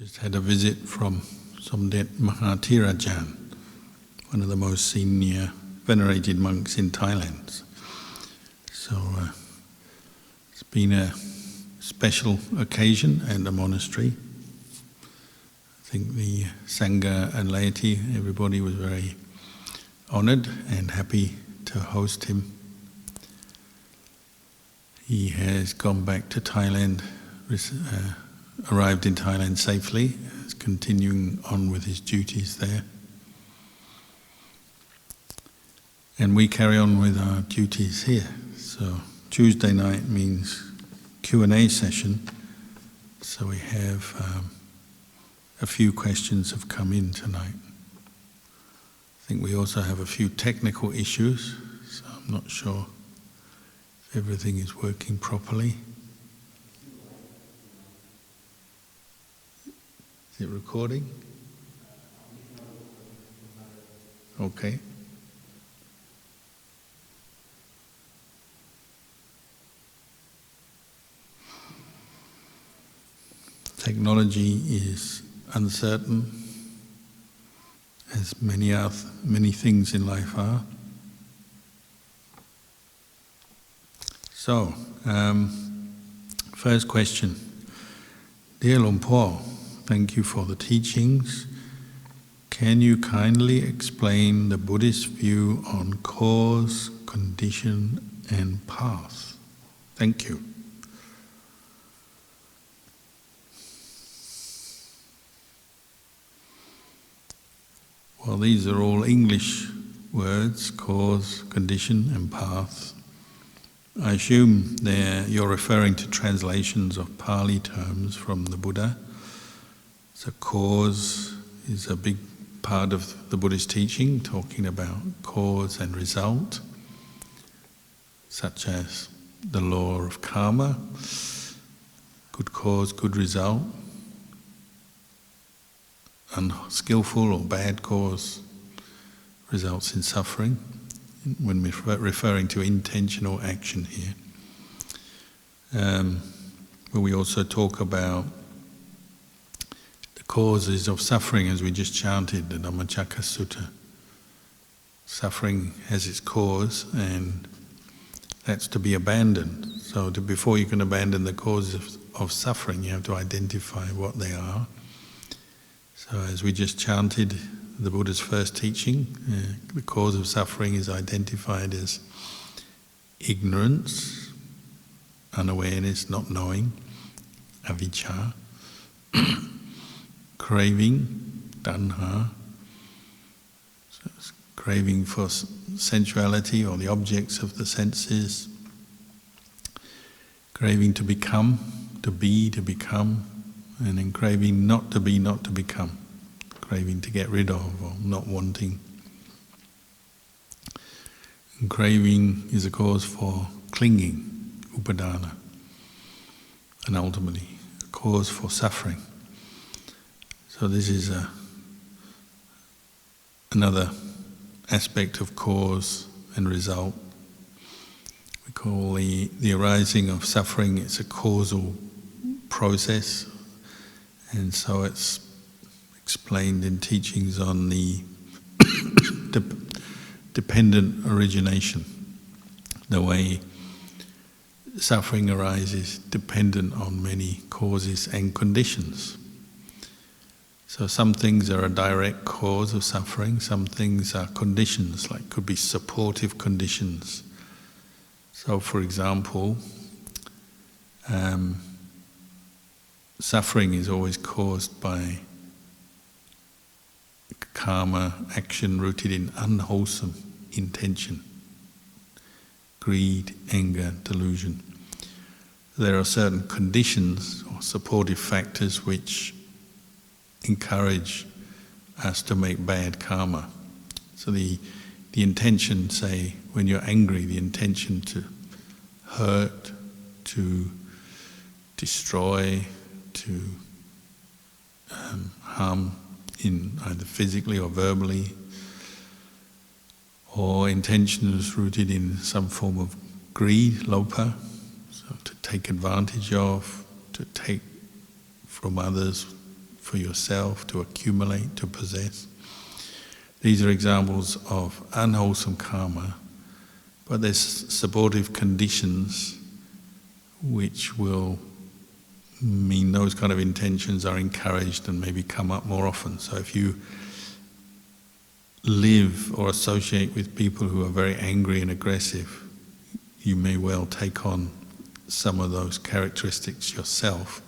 Just had a visit from Somdet Mahathirajan, one of the most senior venerated monks in Thailand. So it's been a special occasion and a monastery. I think the Sangha and laity, everybody was very honoured and happy to host him. He has gone back to Thailand, arrived in Thailand safely, is continuing on with his duties there. And we carry on with our duties here. So Tuesday night means Q&A session. So we have a few questions have come in tonight. I think we also have a few technical issues, so I'm not sure if everything is working properly. Is it recording? Okay. Technology is uncertain, as many things in life are. So, first question. Dear Luang Por, thank you for the teachings. Can you kindly explain the Buddhist view on cause, condition, and path? Thank you. Well, these are all English words, cause, condition, and path. I assume you're referring to translations of Pali terms from the Buddha. So cause is a big part of the Buddhist teaching, talking about cause and result, such as the law of karma, good cause, good result. Unskillful or bad cause results in suffering, when we're referring to intentional action here. But we also talk about the causes of suffering, as we just chanted, the Dhammacakka Sutta. Suffering has its cause, and that's to be abandoned. So before you can abandon the causes of suffering, you have to identify what they are. So as we just chanted the Buddha's first teaching, the cause of suffering is identified as ignorance, unawareness, not knowing, avijja, craving, tanha, so it's craving for sensuality or the objects of the senses, craving to become, to be, to become, and then craving not to be, not to become, craving to get rid of or not wanting. And craving is a cause for clinging, upadana, and ultimately a cause for suffering. So this is another aspect of cause and result. We call the arising of suffering, it's a causal process. And so it's explained in teachings on the dependent origination, the way suffering arises dependent on many causes and conditions. So some things are a direct cause of suffering, some things are conditions, like could be supportive conditions. So for example, suffering is always caused by karma, action rooted in unwholesome intention, greed, anger, delusion. There are certain conditions or supportive factors which encourage us to make bad karma. So the intention, say, when you're angry, the intention to hurt, to destroy, to harm in either physically or verbally, or intention is rooted in some form of greed, lopa, so to take advantage of, to take from others for yourself, to accumulate, to possess. These are examples of unwholesome karma, but there's supportive conditions which will mean those kind of intentions are encouraged and maybe come up more often. So if you live or associate with people who are very angry and aggressive, you may well take on some of those characteristics yourself.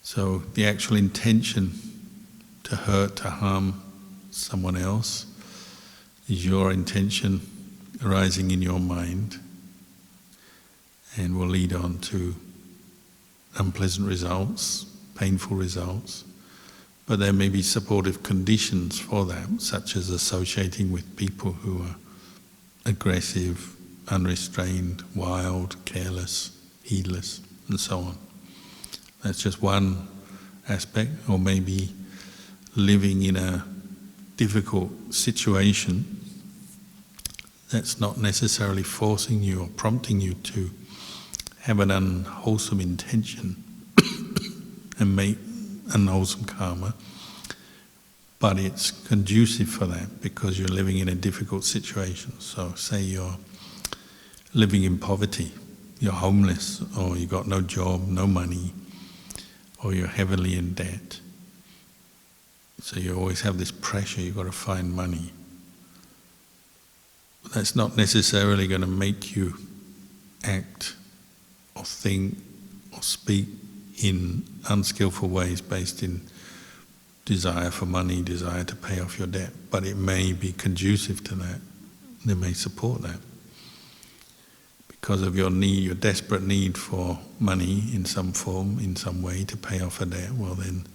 So the actual intention to hurt, to harm someone else is your intention arising in your mind and will lead on to unpleasant results, painful results. But there may be supportive conditions for that, such as associating with people who are aggressive, unrestrained, wild, careless, heedless, and so on. That's just one aspect. Or maybe living in a difficult situation that's not necessarily forcing you or prompting you to have an unwholesome intention and make unwholesome karma, but it's conducive for that because you're living in a difficult situation. So say you're living in poverty, you're homeless, or you've got no job, no money, or you're heavily in debt. So you always have this pressure, you've got to find money. That's not necessarily going to make you act or think or speak in unskillful ways based in desire for money, desire to pay off your debt, but it may be conducive to that. They may support that. Because of your need, your desperate need for money in some form, in some way to pay off a debt, well then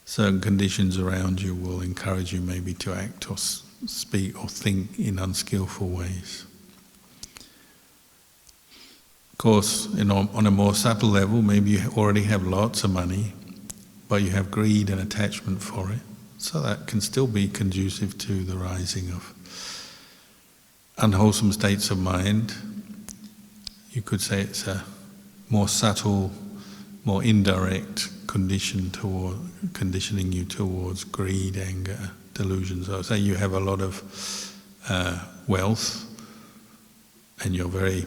certain conditions around you will encourage you maybe to act or speak or think in unskillful ways. Of course, on a more subtle level, maybe you already have lots of money, but you have greed and attachment for it. So that can still be conducive to the rising of unwholesome states of mind. You could say it's a more subtle, more indirect conditioning you towards greed, anger, delusions. So say you have a lot of wealth, and you're very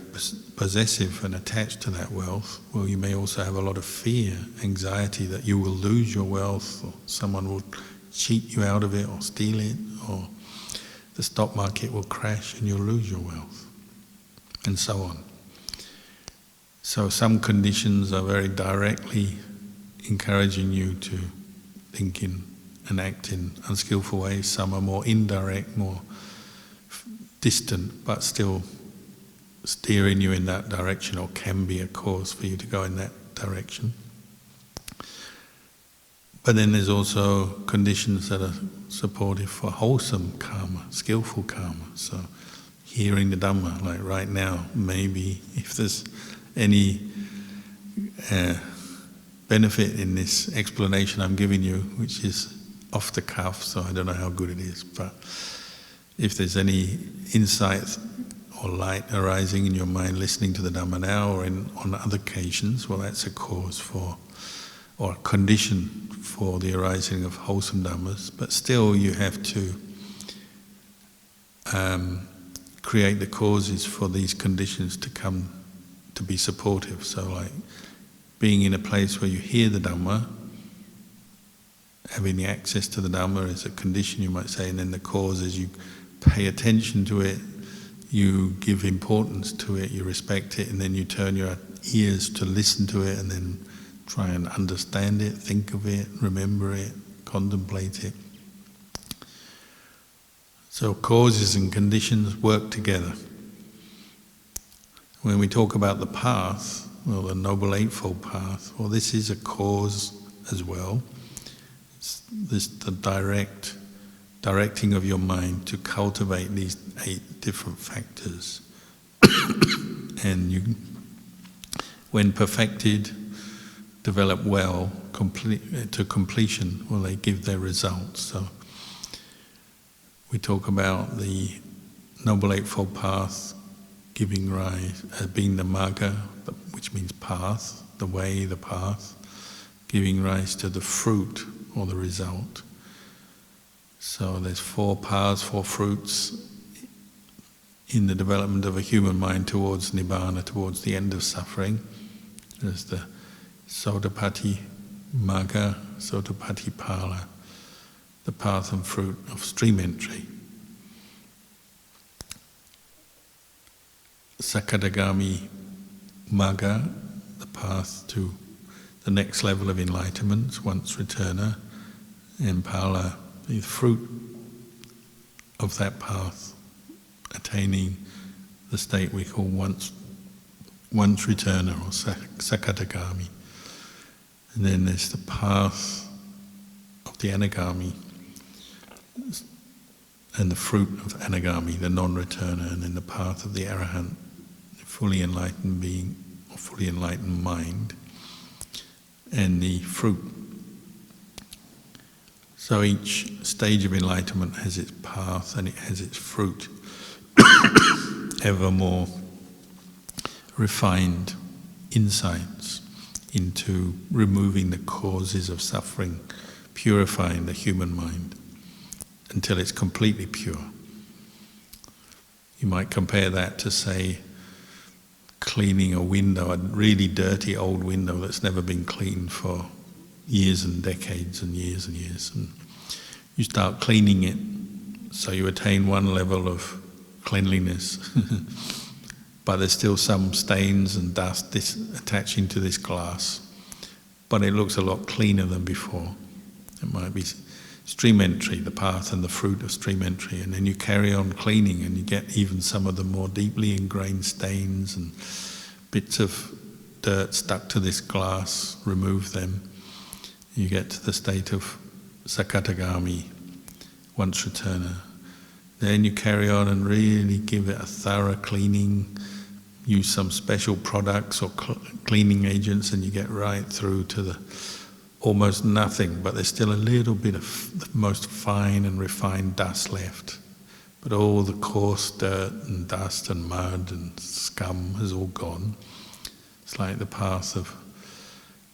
possessive and attached to that wealth, well, you may also have a lot of fear, anxiety that you will lose your wealth, or someone will cheat you out of it, or steal it, or the stock market will crash and you'll lose your wealth, and so on. So some conditions are very directly encouraging you to think in and act in unskillful ways. Some are more indirect, more distant, but still steering you in that direction, or can be a cause for you to go in that direction. But then there's also conditions that are supportive for wholesome karma, skillful karma. So hearing the Dhamma, like right now, maybe if there's any benefit in this explanation I'm giving you, which is off the cuff, so I don't know how good it is, but if there's any insight or light arising in your mind listening to the Dhamma now or on other occasions, well, that's a cause for, or a condition for the arising of wholesome Dhammas. But still you have to create the causes for these conditions to come to be supportive. So like being in a place where you hear the Dhamma, having the access to the Dhamma is a condition, you might say, and then the cause is you pay attention to it, you give importance to it, you respect it, and then you turn your ears to listen to it and then try and understand it, think of it, remember it, contemplate it. So causes and conditions work together. When we talk about the path, well, the Noble Eightfold Path, well, this is a cause as well. It's the directing of your mind to cultivate these 8 different factors. And you, when perfected, develop well to completion, well, they give their results. So we talk about the Noble Eightfold Path giving rise, being the magga, which means path, the way, the path, giving rise to the fruit or the result. So there's 4 paths, 4 fruits in the development of a human mind towards Nibbana, towards the end of suffering. There's the Sotapatti Magga, Sotapatti Phala, the path and fruit of stream entry. Sakadagami Magga, the path to the next level of enlightenment, once returner, and Phala, the fruit of that path, attaining the state we call once returner or Sakadagami. And then there's the path of the Anagami and the fruit of Anagami, the non-returner, and then the path of the Arahant, the fully enlightened being or fully enlightened mind, and the fruit. So each stage of enlightenment has its path and it has its fruit, ever more refined insights into removing the causes of suffering, purifying the human mind until it's completely pure. You might compare that to, say, cleaning a window, a really dirty old window that's never been cleaned for years and decades and years and years. And you start cleaning it, so you attain one level of cleanliness, but there's still some stains and dust attaching to this glass. But it looks a lot cleaner than before. It might be stream entry, the path and the fruit of stream entry, and then you carry on cleaning and you get even some of the more deeply ingrained stains and bits of dirt stuck to this glass, remove them. You get to the state of Sakadagami, once returner. Then you carry on and really give it a thorough cleaning, use some special products or cleaning agents, and you get right through to the almost nothing, but there's still a little bit of the most fine and refined dust left. But all the coarse dirt and dust and mud and scum has all gone. It's like the path of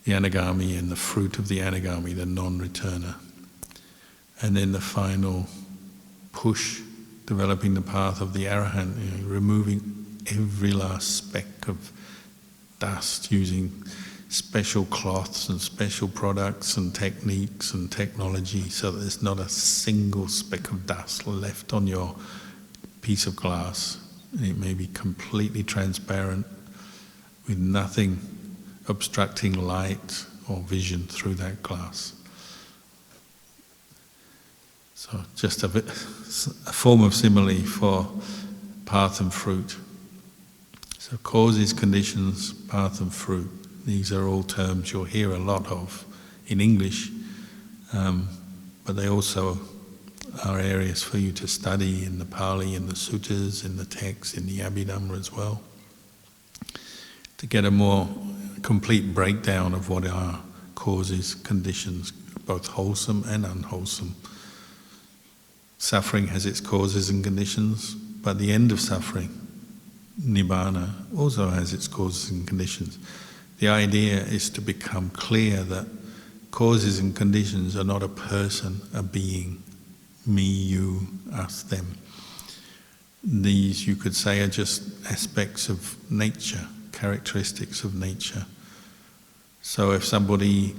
the Anagami and the fruit of the Anagami, the non-returner. And then the final push, developing the path of the Arahant, removing every last speck of dust using special cloths and special products and techniques and technology so that there's not a single speck of dust left on your piece of glass. It may be completely transparent with nothing obstructing light or vision through that glass. So just a form of simile for path and fruit. So causes, conditions, path and fruit. These are all terms you'll hear a lot of in English, but they also are areas for you to study in the Pali, in the suttas, in the texts, in the Abhidhamma as well, to get a more complete breakdown of what are causes, conditions, both wholesome and unwholesome. Suffering has its causes and conditions, but the end of suffering, Nibbana, also has its causes and conditions. The idea is to become clear that causes and conditions are not a person, a being, me, you, us, them. These, you could say, are just aspects of nature, characteristics of nature. So if somebody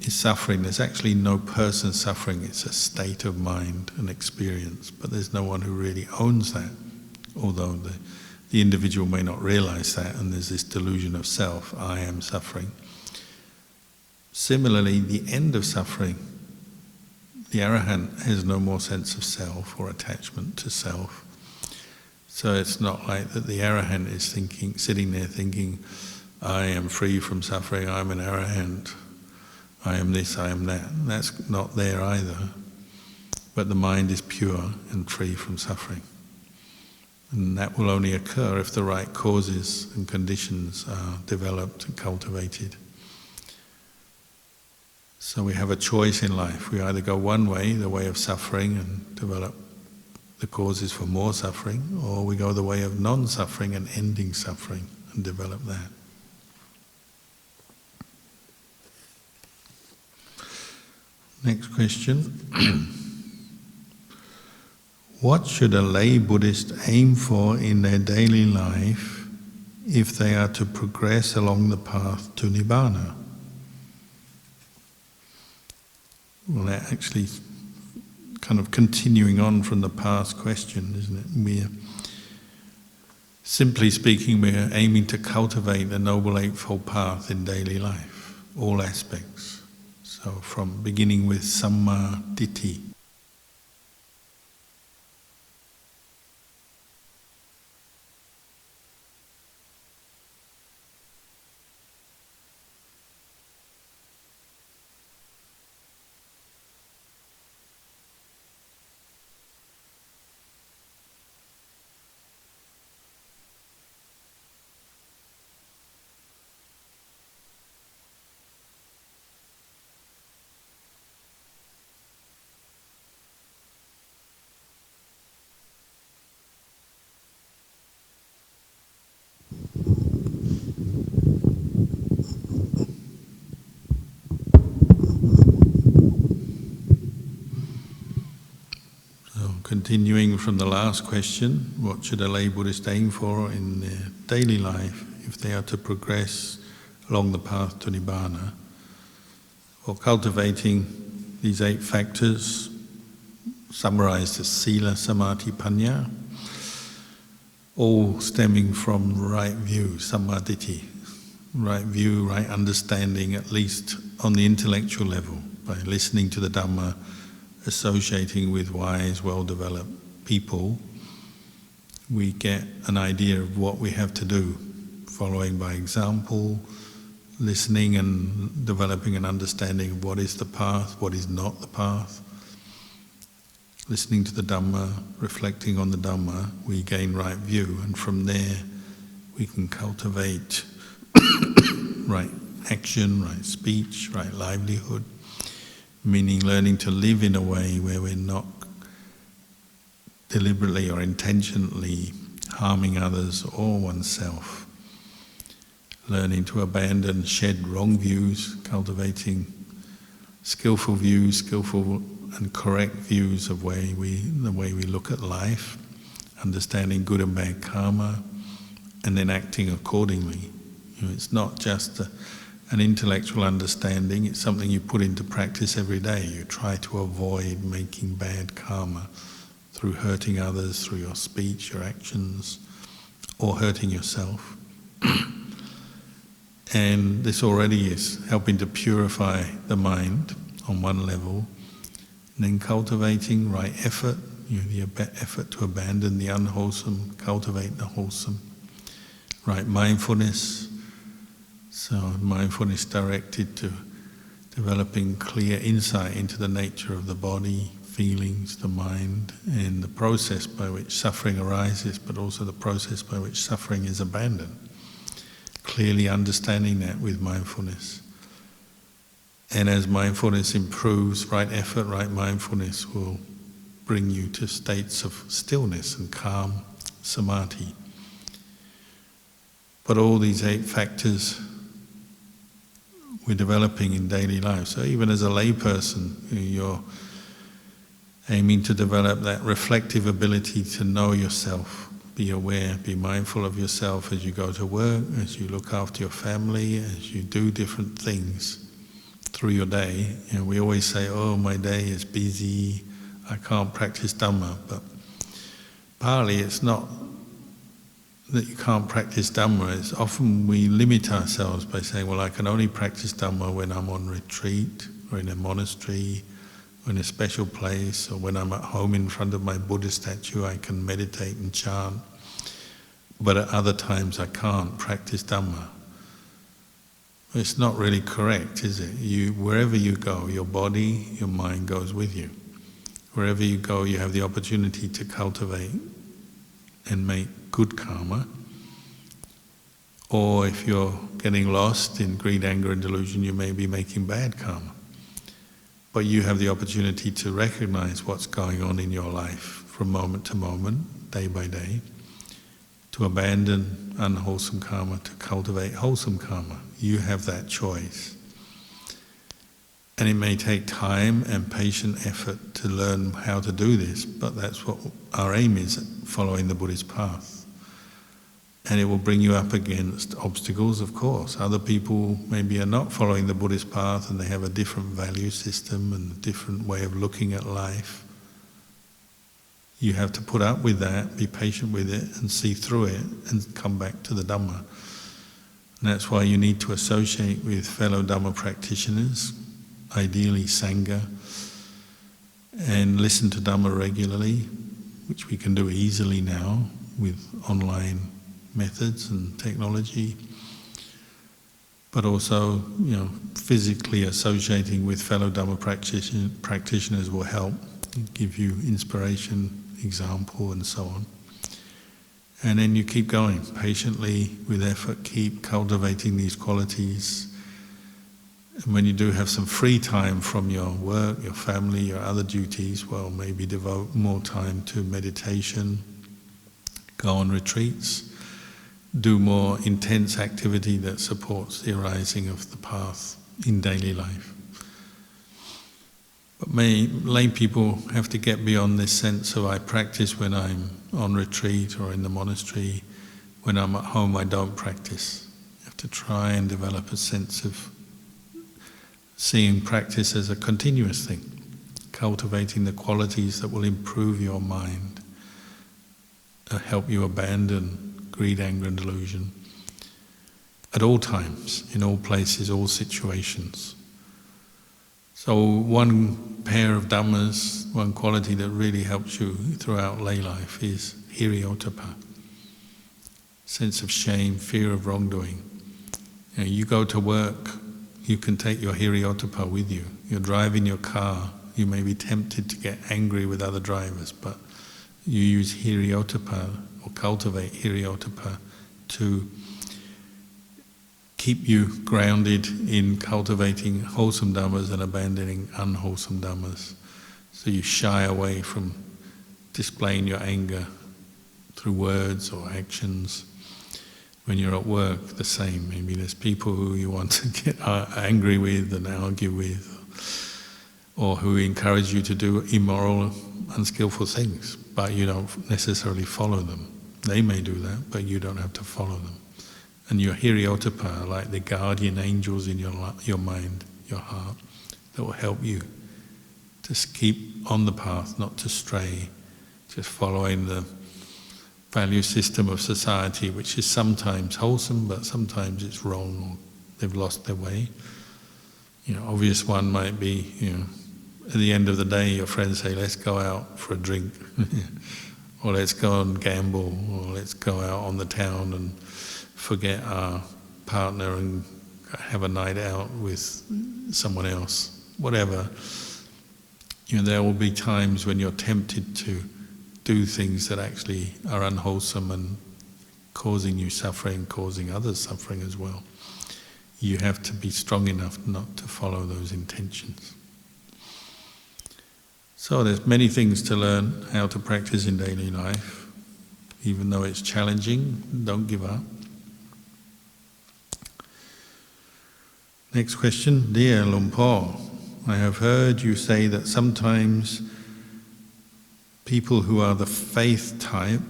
is suffering, there's actually no person suffering, it's a state of mind, an experience, but there's no one who really owns that, although the individual may not realize that, and there's this delusion of self, I am suffering. Similarly, the end of suffering, the Arahant has no more sense of self or attachment to self. So it's not like that the Arahant is sitting there thinking, I am free from suffering, I'm an Arahant, I am this, I am that. That's not there either. But the mind is pure and free from suffering. And that will only occur if the right causes and conditions are developed and cultivated. So we have a choice in life. We either go one way, the way of suffering, and develop the causes for more suffering, or we go the way of non-suffering and ending suffering and develop that. Next question. What should a lay Buddhist aim for in their daily life if they are to progress along the path to Nibbana? Well, that actually kind of continuing on from the past question, isn't it? Simply speaking, we're aiming to cultivate the Noble Eightfold Path in daily life, all aspects. So from beginning with Samma Ditti. Continuing from the last question, what should a lay Buddhist aim for in their daily life if they are to progress along the path to Nibbana? Well, cultivating these 8 factors, summarized as Sila, Samadhi, Panya, all stemming from right view, Sammaditthi, right view, right understanding, at least on the intellectual level, by listening to the Dhamma, associating with wise, well-developed people, we get an idea of what we have to do, following by example, listening and developing an understanding of what is the path, what is not the path. Listening to the Dhamma, reflecting on the Dhamma, we gain right view, and from there we can cultivate right action, right speech, right livelihood, meaning learning to live in a way where we're not deliberately or intentionally harming others or oneself. Learning to abandon, shed wrong views, cultivating skillful views, skillful and correct views of the way we look at life, understanding good and bad karma, and then acting accordingly. It's not just an intellectual understanding, it's something you put into practice every day. You try to avoid making bad karma through hurting others, through your speech, your actions, or hurting yourself. And this already is helping to purify the mind on one level, and then cultivating right effort, the effort to abandon the unwholesome, cultivate the wholesome. Right mindfulness, so mindfulness directed to developing clear insight into the nature of the body, feelings, the mind, and the process by which suffering arises, but also the process by which suffering is abandoned. Clearly understanding that with mindfulness. And as mindfulness improves, right effort, right mindfulness will bring you to states of stillness and calm, samadhi. But all these 8 factors we're developing in daily life. So even as a lay person, you're aiming to develop that reflective ability to know yourself, be aware, be mindful of yourself as you go to work, as you look after your family, as you do different things through your day. We always say, oh, my day is busy, I can't practice Dhamma. But partly it's not that you can't practice Dhamma, it's often we limit ourselves by saying, well, I can only practice Dhamma when I'm on retreat, or in a monastery, or in a special place, or when I'm at home in front of my Buddha statue, I can meditate and chant. But at other times I can't practice Dhamma. It's not really correct, is it? Wherever you go, your body, your mind goes with you. Wherever you go, you have the opportunity to cultivate and make good karma. Or if you're getting lost in greed, anger and delusion, you may be making bad karma. But you have the opportunity to recognize what's going on in your life from moment to moment, day by day, to abandon unwholesome karma, to cultivate wholesome karma. You have that choice. And it may take time and patient effort to learn how to do this, but that's what our aim is, following the Buddhist path. And it will bring you up against obstacles, of course. Other people maybe are not following the Buddhist path and they have a different value system and a different way of looking at life. You have to put up with that, be patient with it and see through it and come back to the Dhamma. And that's why you need to associate with fellow Dhamma practitioners, ideally Sangha, and listen to Dhamma regularly, which we can do easily now with online methods and technology, but also, physically associating with fellow Dhamma practitioners will help, give you inspiration, example, and so on. And then you keep going, patiently, with effort, keep cultivating these qualities. And when you do have some free time from your work, your family, your other duties, well, maybe devote more time to meditation, go on retreats, do more intense activity that supports the arising of the path in daily life. But lay people have to get beyond this sense of I practice when I'm on retreat or in the monastery. When I'm at home, I don't practice. You have to try and develop a sense of seeing practice as a continuous thing, cultivating the qualities that will improve your mind, help you abandon greed, anger and delusion at all times, in all places, all situations. So one pair of Dhammas, one quality that really helps you throughout lay life is hiriyottappa, sense of shame, fear of wrongdoing. You go to work, you can take your hiriyottappa with you. You're driving your car, you may be tempted to get angry with other drivers, but you use hiriyottappa or cultivate hiriyottappa to keep you grounded in cultivating wholesome dhammas and abandoning unwholesome dhammas. So you shy away from displaying your anger through words or actions. When you're at work, the same. Maybe there's people who you want to get angry with and argue with, or who encourage you to do immoral, unskillful things, but you don't necessarily follow them. They may do that, but you don't have to follow them. And your hiriyottappa are like the guardian angels in your mind, your heart, that will help you to keep on the path, not to stray, just following the value system of society, which is sometimes wholesome, but sometimes it's wrong, or they've lost their way. Obvious one might be, at the end of the day, your friends say, let's go out for a drink, or let's go and gamble, or let's go out on the town and forget our partner and have a night out with someone else. Whatever. There will be times when you're tempted to do things that actually are unwholesome and causing you suffering, causing others suffering as well. You have to be strong enough not to follow those intentions. So there's many things to learn how to practice in daily life. Even though it's challenging, don't give up. Next question. Dear Lumpur, I have heard you say that sometimes people who are the faith type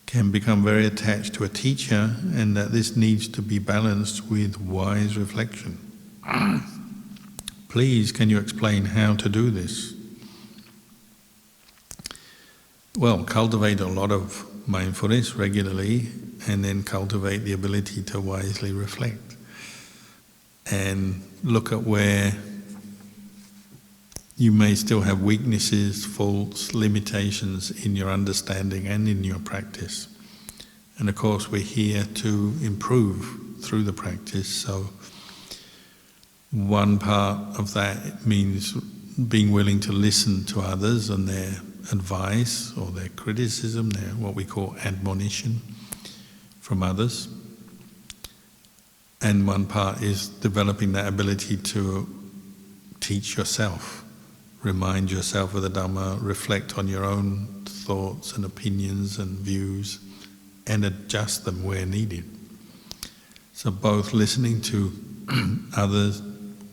can become very attached to a teacher, and that this needs to be balanced with wise reflection. Please, can you explain how to do this? Well, cultivate a lot of mindfulness regularly, and then cultivate the ability to wisely reflect. And look at where you may still have weaknesses, faults, limitations in your understanding and in your practice. And of course we're here to improve through the practice, so one part of that means being willing to listen to others and their advice or their criticism, their what we call admonition from others. And one part is developing that ability to teach yourself, remind yourself of the Dhamma, reflect on your own thoughts and opinions and views, and adjust them where needed. So both listening to others,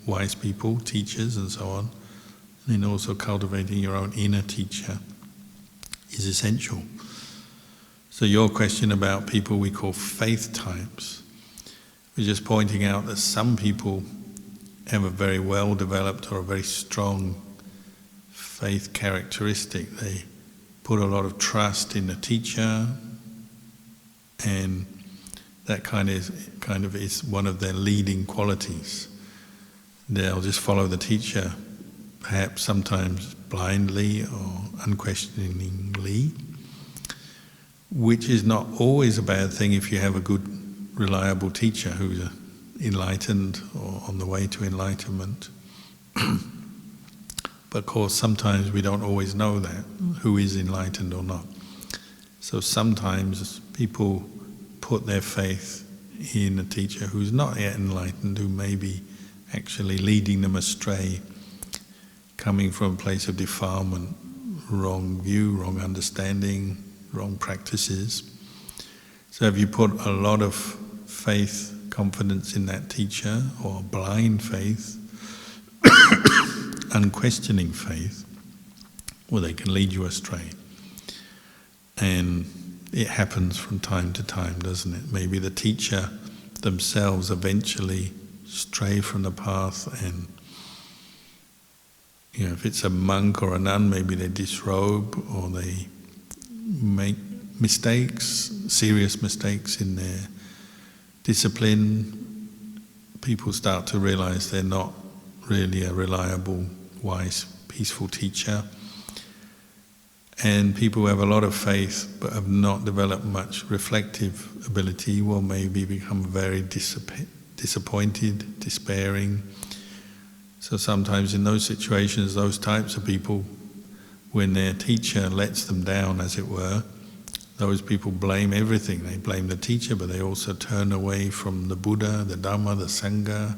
wise people, teachers and so on, and then also cultivating your own inner teacher is essential. So your question about people we call faith types, we're just pointing out that some people have a very well developed or a very strong faith characteristic. They put a lot of trust in the teacher, and that kind of is one of their leading qualities. They'll just follow the teacher, perhaps sometimes blindly or unquestioningly, which is not always a bad thing if you have a good, reliable teacher who's enlightened or on the way to enlightenment. But of course, sometimes we don't always know that, who is enlightened or not. So sometimes people put their faith in a teacher who's not yet enlightened, who may be actually leading them astray, coming from a place of defilement, wrong view, wrong understanding, wrong practices. So if you put a lot of faith, confidence in that teacher, or blind faith, unquestioning faith, well, they can lead you astray. And it happens from time to time, doesn't it? Maybe the teacher themselves eventually stray from the path, and if it's a monk or a nun, maybe they disrobe or they make mistakes, serious mistakes in their discipline. People start to realize they're not really a reliable, wise, peaceful teacher. And people who have a lot of faith but have not developed much reflective ability will maybe become very disappointed, despairing. So sometimes in those situations, those types of people, when their teacher lets them down, as it were, those people blame everything. They blame the teacher, but they also turn away from the Buddha, the Dhamma, the Sangha,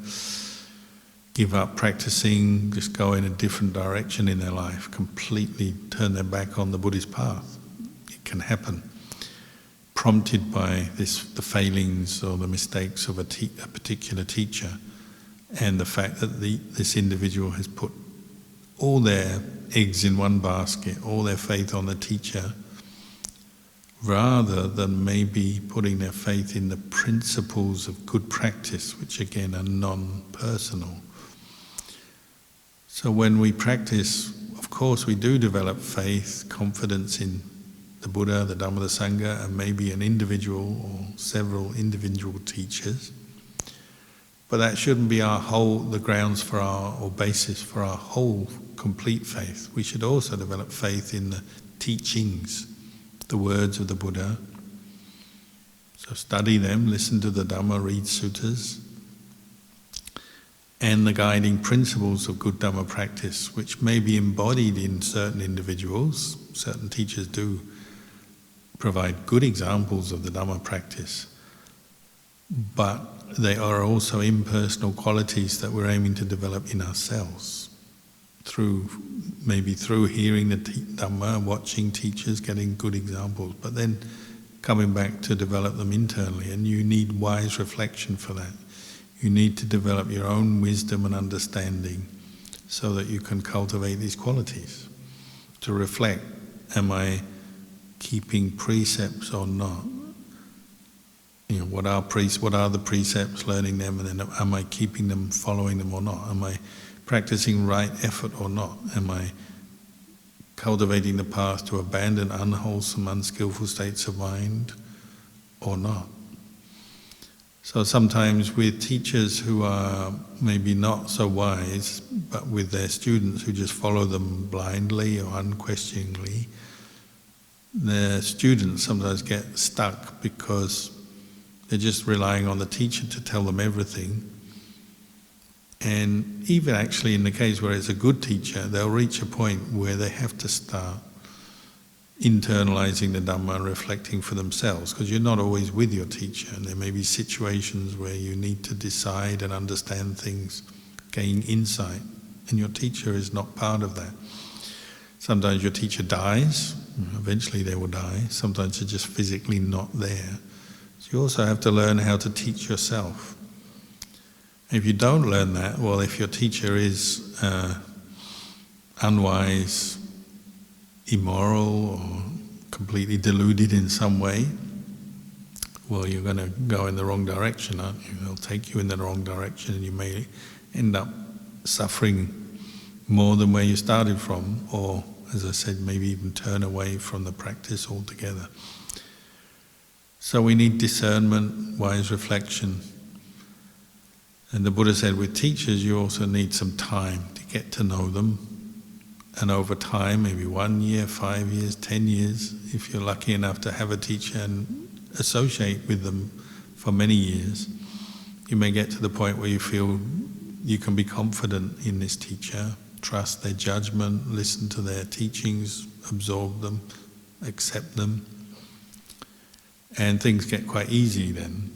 give up practicing, just go in a different direction in their life, completely turn their back on the Buddhist path. It can happen, prompted by the failings or the mistakes of a particular teacher, and the fact that this individual has put all their eggs in one basket, all their faith on the teacher, rather than maybe putting their faith in the principles of good practice, which again are non-personal. So when we practice, of course we do develop faith, confidence in the Buddha, the Dhamma, the Sangha, and maybe an individual or several individual teachers. But that shouldn't be the grounds for or basis for our whole complete faith. We should also develop faith in the teachings, the words of the Buddha. So study them, listen to the Dhamma, read suttas, and the guiding principles of good Dhamma practice, which may be embodied in certain individuals. Certain teachers do provide good examples of the Dhamma practice, but they are also impersonal qualities that we're aiming to develop in ourselves, maybe through hearing the Dhamma, watching teachers, getting good examples, but then coming back to develop them internally. And you need wise reflection for that. You need to develop your own wisdom and understanding so that you can cultivate these qualities. To reflect, am I keeping precepts or not? What are the precepts, learning them, and then am I keeping them, following them or not? Am I practicing right effort or not? Am I cultivating the path to abandon unwholesome, unskillful states of mind or not? So sometimes with teachers who are maybe not so wise, but with their students who just follow them blindly or unquestioningly, their students sometimes get stuck because they're just relying on the teacher to tell them everything. And even actually in the case where it's a good teacher, they'll reach a point where they have to start internalizing the Dhamma and reflecting for themselves, because you're not always with your teacher, and there may be situations where you need to decide and understand things, gain insight, and your teacher is not part of that. Sometimes your teacher dies, eventually they will die. Sometimes they're just physically not there. So you also have to learn how to teach yourself. If you don't learn that, well, if your teacher is unwise, immoral, or completely deluded in some way, well, you're going to go in the wrong direction, aren't you? They'll take you in the wrong direction, and you may end up suffering more than where you started from, or, as I said, maybe even turn away from the practice altogether. So we need discernment, wise reflection. And the Buddha said with teachers you also need some time to get to know them. And over time, maybe 1 year, 5 years, 10 years, if you're lucky enough to have a teacher and associate with them for many years, you may get to the point where you feel you can be confident in this teacher, trust their judgment, listen to their teachings, absorb them, accept them. And things get quite easy then.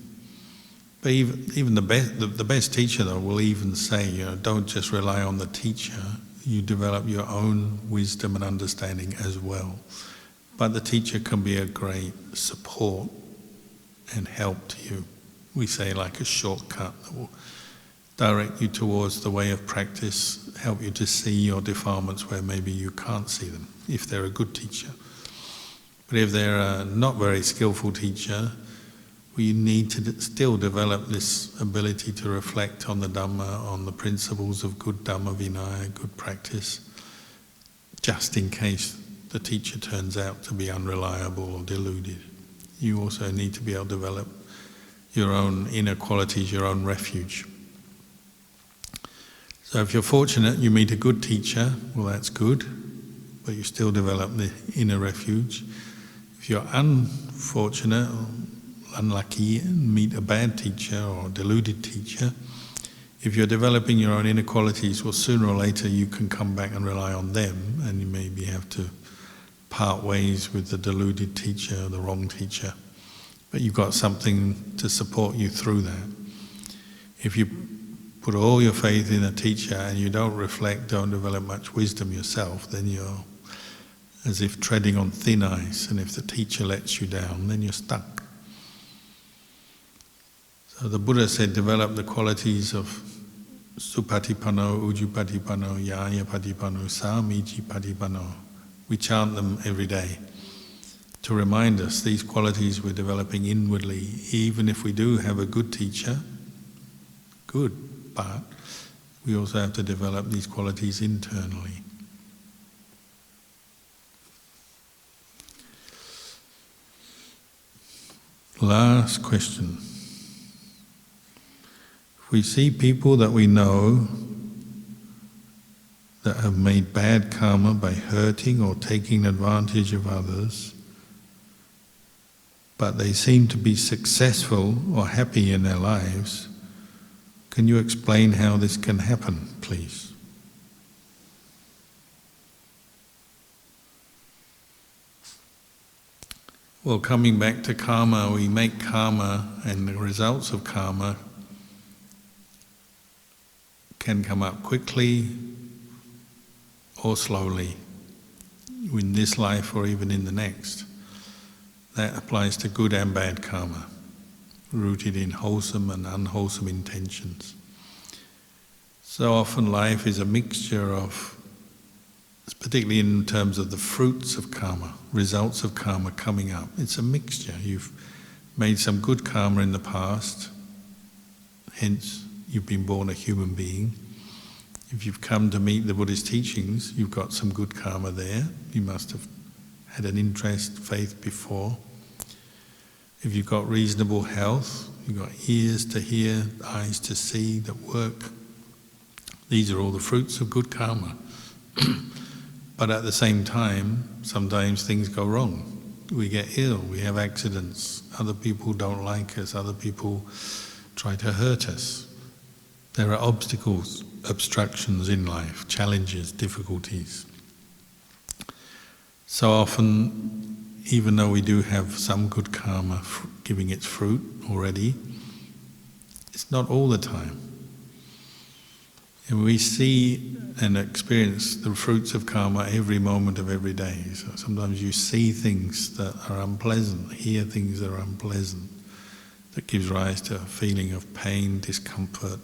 But even the best teacher, though, will even say, don't just rely on the teacher. You develop your own wisdom and understanding as well. But the teacher can be a great support and help to you. We say like a shortcut that will direct you towards the way of practice, help you to see your defilements where maybe you can't see them, if they're a good teacher. But if they're a not very skillful teacher, we need to still develop this ability to reflect on the Dhamma, on the principles of good Dhamma Vinaya, good practice, just in case the teacher turns out to be unreliable or deluded. You also need to be able to develop your own inner qualities, your own refuge. So if you're fortunate, you meet a good teacher, well, that's good, but you still develop the inner refuge. If you're unfortunate or unlucky and meet a bad teacher or deluded teacher, if you're developing your own inner qualities, well, sooner or later you can come back and rely on them, and you maybe have to part ways with the deluded teacher, the wrong teacher. But you've got something to support you through that. If you put all your faith in a teacher and you don't reflect, don't develop much wisdom yourself, then you're as if treading on thin ice, and if the teacher lets you down, then you're stuck. So the Buddha said, develop the qualities of Supatipano, Ujupatipano, Yayapatipano, Samijipatipano. We chant them every day to remind us these qualities we're developing inwardly. Even if we do have a good teacher, good, but we also have to develop these qualities internally. Last question. If we see people that we know that have made bad karma by hurting or taking advantage of others, but they seem to be successful or happy in their lives, can you explain how this can happen, please? Well, coming back to karma, we make karma, and the results of karma can come up quickly or slowly, in this life or even in the next. That applies to good and bad karma, rooted in wholesome and unwholesome intentions. So often life is a mixture of, particularly in terms of the fruits of karma, results of karma coming up. It's a mixture. You've made some good karma in the past, hence you've been born a human being. If you've come to meet the Buddhist teachings, you've got some good karma there. You must have had an interest, faith before. If you've got reasonable health, you've got ears to hear, eyes to see that work. These are all the fruits of good karma. But at the same time, sometimes things go wrong. We get ill, we have accidents, other people don't like us, other people try to hurt us. There are obstacles, obstructions in life, challenges, difficulties. So often, even though we do have some good karma giving its fruit already, it's not all the time. And we see and experience the fruits of karma every moment of every day. So sometimes you see things that are unpleasant, hear things that are unpleasant, that gives rise to a feeling of pain, discomfort,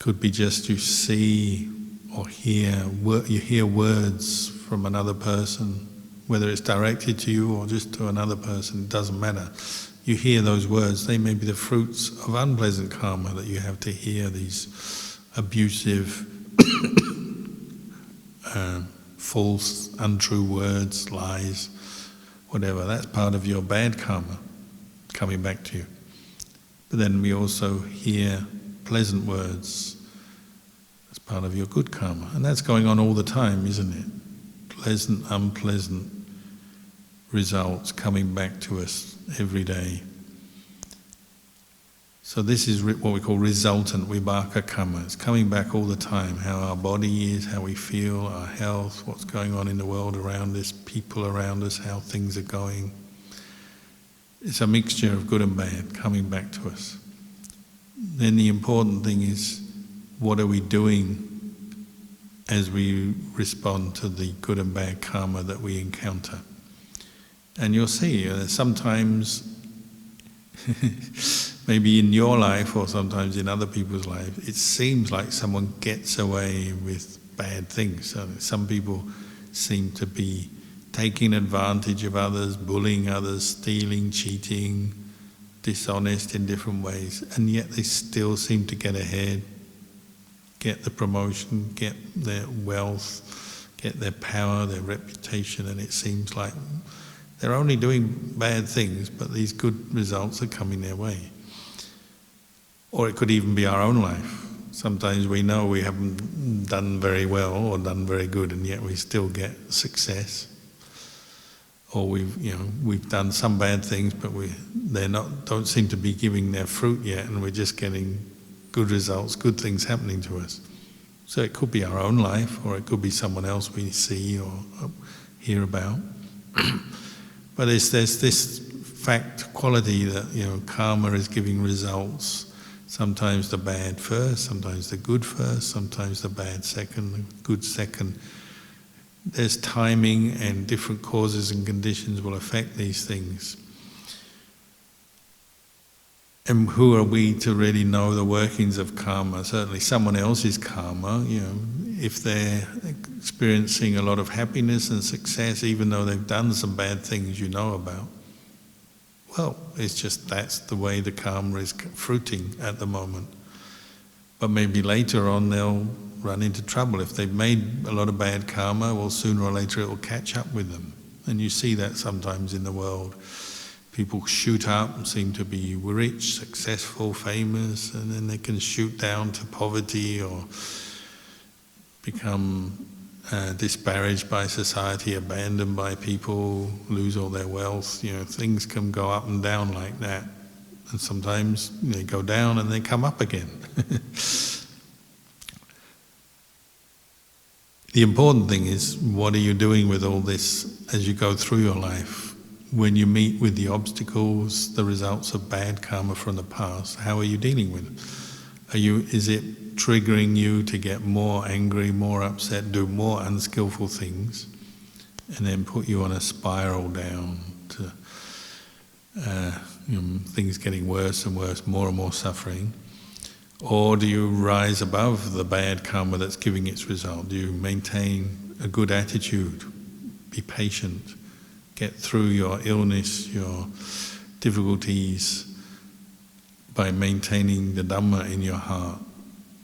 Could be just you see or hear words from another person, whether it's directed to you or just to another person, it doesn't matter. You hear those words, they may be the fruits of unpleasant karma that you have to hear these abusive, false, untrue words, lies, whatever. That's part of your bad karma coming back to you. But then we also hear pleasant words. That's part of your good karma. And that's going on all the time, isn't it? Pleasant, unpleasant results coming back to us every day. So this is what we call resultant vibhaka karma. It's coming back all the time, how our body is, how we feel, our health, what's going on in the world around us, people around us, how things are going. It's a mixture of good and bad coming back to us. Then the important thing is, what are we doing as we respond to the good and bad karma that we encounter? And you'll see, sometimes, maybe in your life or sometimes in other people's lives, it seems like someone gets away with bad things. So some people seem to be taking advantage of others, bullying others, stealing, cheating, dishonest in different ways, and yet they still seem to get ahead, get the promotion, get their wealth, get their power, their reputation, and it seems like they're only doing bad things, but these good results are coming their way. Or it could even be our own life. Sometimes we know we haven't done very well or done very good, and yet we still get success. Or we've done some bad things, but don't seem to be giving their fruit yet, and we're just getting good results, good things happening to us. So it could be our own life, or it could be someone else we see or hear about. But there's this fact quality that karma is giving results. Sometimes the bad first, sometimes the good first, sometimes the bad second, the good second. There's timing, and different causes and conditions will affect these things. And who are we to really know the workings of karma? Certainly someone else's karma, if they're experiencing a lot of happiness and success, even though they've done some bad things you know about, well, it's just that's the way the karma is fruiting at the moment. But maybe later on they'll run into trouble. If they've made a lot of bad karma, well, sooner or later it will catch up with them. And you see that sometimes in the world. People shoot up and seem to be rich, successful, famous, and then they can shoot down to poverty or become disparaged by society, abandoned by people, lose all their wealth. Things can go up and down like that. And sometimes they go down and they come up again. The important thing is, what are you doing with all this as you go through your life? When you meet with the obstacles, the results of bad karma from the past, how are you dealing with it? Is it triggering you to get more angry, more upset, do more unskillful things, and then put you on a spiral down to things getting worse and worse, more and more suffering? Or do you rise above the bad karma that's giving its result? Do you maintain a good attitude, be patient, get through your illness, your difficulties by maintaining the Dhamma in your heart?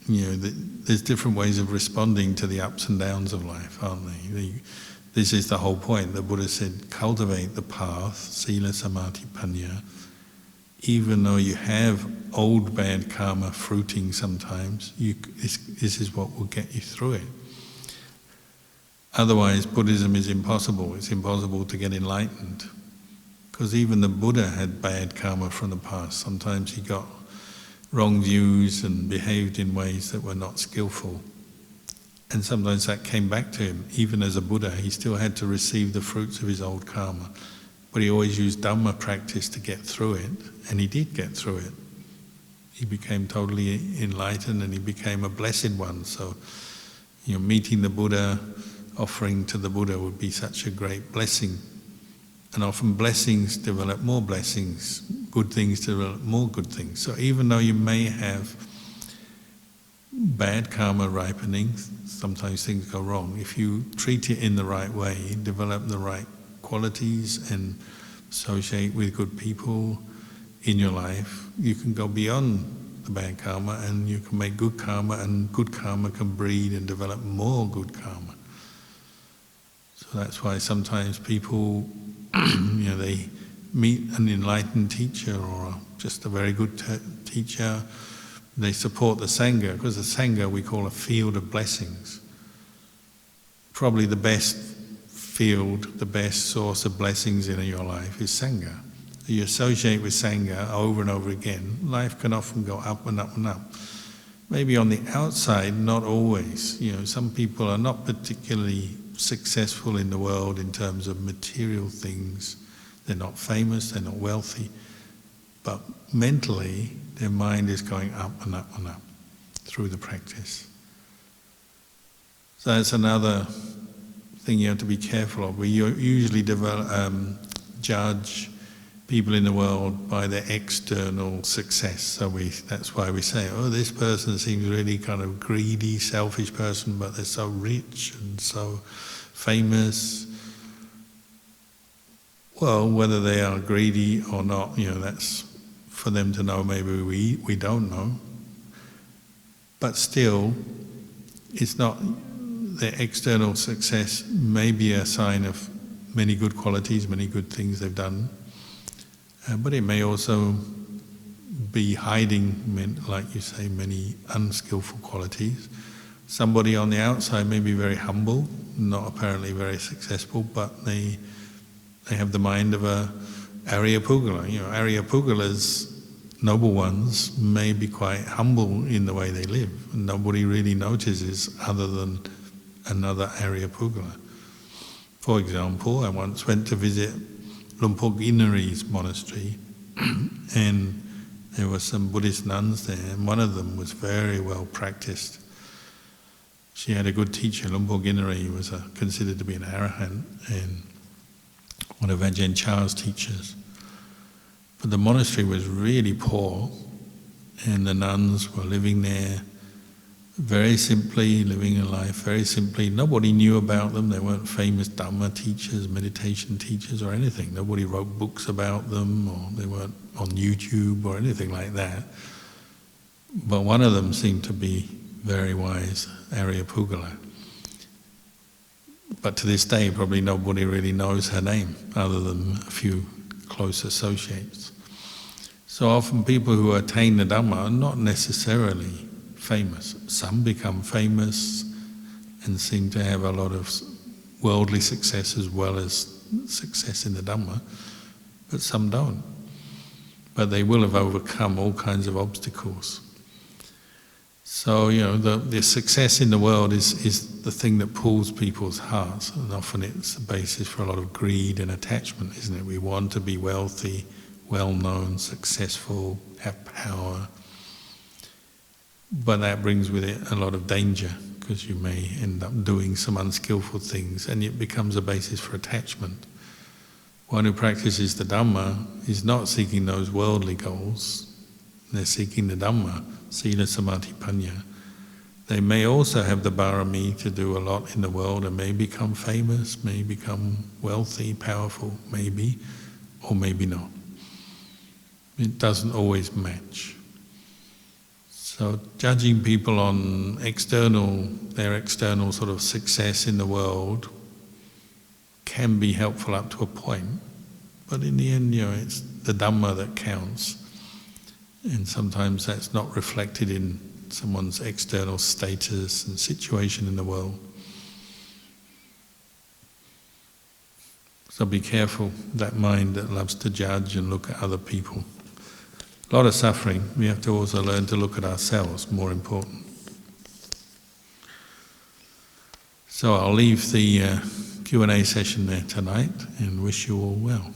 There's different ways of responding to the ups and downs of life, aren't they? This is the whole point. The Buddha said, cultivate the path, sila, samadhi, panya. Even though you have old bad karma fruiting sometimes, this is what will get you through it. Otherwise, Buddhism is impossible. It's impossible to get enlightened. Because even the Buddha had bad karma from the past. Sometimes he got wrong views and behaved in ways that were not skillful. And sometimes that came back to him. Even as a Buddha, he still had to receive the fruits of his old karma. But he always used Dhamma practice to get through it, and he did get through it. He became totally enlightened and he became a blessed one. So, meeting the Buddha, offering to the Buddha would be such a great blessing. And often blessings develop more blessings, good things develop more good things. So even though you may have bad karma ripening, sometimes things go wrong. If you treat it in the right way, develop the right qualities and associate with good people in your life, you can go beyond the bad karma and you can make good karma, and good karma can breed and develop more good karma. So that's why sometimes people, they meet an enlightened teacher or just a very good teacher, they support the Sangha, because the Sangha we call a field of blessings. Probably the best field, the best source of blessings in your life is Sangha. You associate with Sangha over and over again, life can often go up and up and up. Maybe on the outside, not always. Some people are not particularly successful in the world in terms of material things. They're not famous, they're not wealthy, but mentally their mind is going up and up and up through the practice. So that's another thing you have to be careful of. We usually judge people in the world by their external success. So that's why we say, oh, this person seems really kind of greedy, selfish person, but they're so rich and so famous. Well, whether they are greedy or not, that's for them to know. Maybe we don't know. But still, it's not their external success may be a sign of many good qualities, many good things they've done. But it may also be hiding, like you say, many unskillful qualities. Somebody on the outside may be very humble, not apparently very successful, but they have the mind of a Aryapugala. Aryapugalas, noble ones, may be quite humble in the way they live, and nobody really notices other than another Aryapugala. For example, I once went to visit Lumpur Ginari's monastery, and there were some Buddhist nuns there, and one of them was very well practiced. She had a good teacher. Lumpur Ginari was considered to be an arahant and one of Ajahn Chah's teachers. But the monastery was really poor, and the nuns were living there very simply, living a life very simply. Nobody knew about them. They weren't famous Dhamma teachers, meditation teachers or anything. Nobody wrote books about them, or they weren't on YouTube or anything like that. But one of them seemed to be very wise, Aryapugala. But to this day, probably nobody really knows her name, other than a few close associates. So often people who attain the Dhamma are not necessarily famous. Some become famous and seem to have a lot of worldly success as well as success in the Dhamma, but some don't. But they will have overcome all kinds of obstacles. So, the success in the world is the thing that pulls people's hearts, and often it's the basis for a lot of greed and attachment, isn't it? We want to be wealthy, well-known, successful, have power. But that brings with it a lot of danger, because you may end up doing some unskillful things, and it becomes a basis for attachment. One who practices the Dhamma is not seeking those worldly goals. They're seeking the Dhamma, Sila, Samadhi, Panya. They may also have the Bharami to do a lot in the world and may become famous, may become wealthy, powerful, maybe, or maybe not. It doesn't always match. So judging people on their external sort of success in the world can be helpful up to a point, but in the end, it's the Dhamma that counts, and sometimes that's not reflected in someone's external status and situation in the world. So be careful, that mind that loves to judge and look at other people. A lot of suffering. We have to also learn to look at ourselves, more important. So I'll leave the Q&A session there tonight and wish you all well.